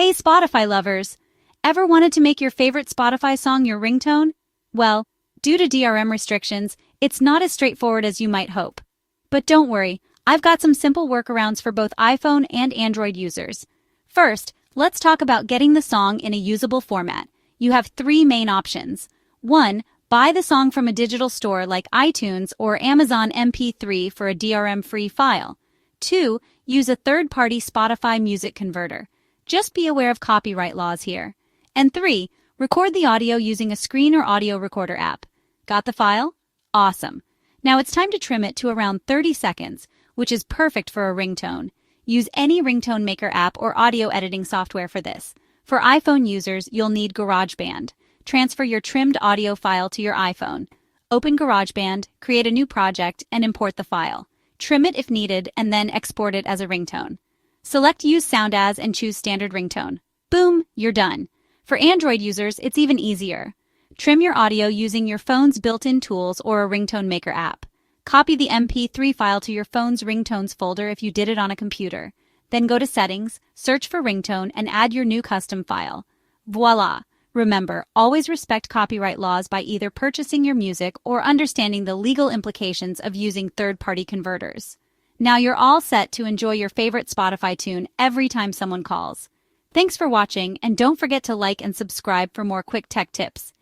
Hey Spotify lovers! Ever wanted to make your favorite Spotify song your ringtone? Well, due to DRM restrictions, it's not as straightforward as you might hope. But don't worry, I've got some simple workarounds for both iPhone and Android users. First, let's talk about getting the song in a usable format. You have three main options. 1. Buy the song from a digital store like iTunes or Amazon MP3 for a DRM-free file. 2. Use a third-party Spotify music converter. Just be aware of copyright laws here. And 3. Record the audio using a screen or audio recorder app. Got the file? Awesome. Now it's time to trim it to around 30 seconds, which is perfect for a ringtone. Use any ringtone maker app or audio editing software for this. For iPhone users, you'll need GarageBand. Transfer your trimmed audio file to your iPhone. Open GarageBand, create a new project, and import the file. Trim it if needed, and then export it as a ringtone. Select Use Sound As and choose Standard Ringtone. Boom, you're done. For Android users, it's even easier. Trim your audio using your phone's built-in tools or a ringtone maker app. Copy the MP3 file to your phone's ringtones folder if you did it on a computer. Then go to Settings, search for ringtone, and add your new custom file. Voila! Remember, always respect copyright laws by either purchasing your music or understanding the legal implications of using third-party converters. Now you're all set to enjoy your favorite Spotify tune every time someone calls. Thanks for watching, and don't forget to like and subscribe for more quick tech tips.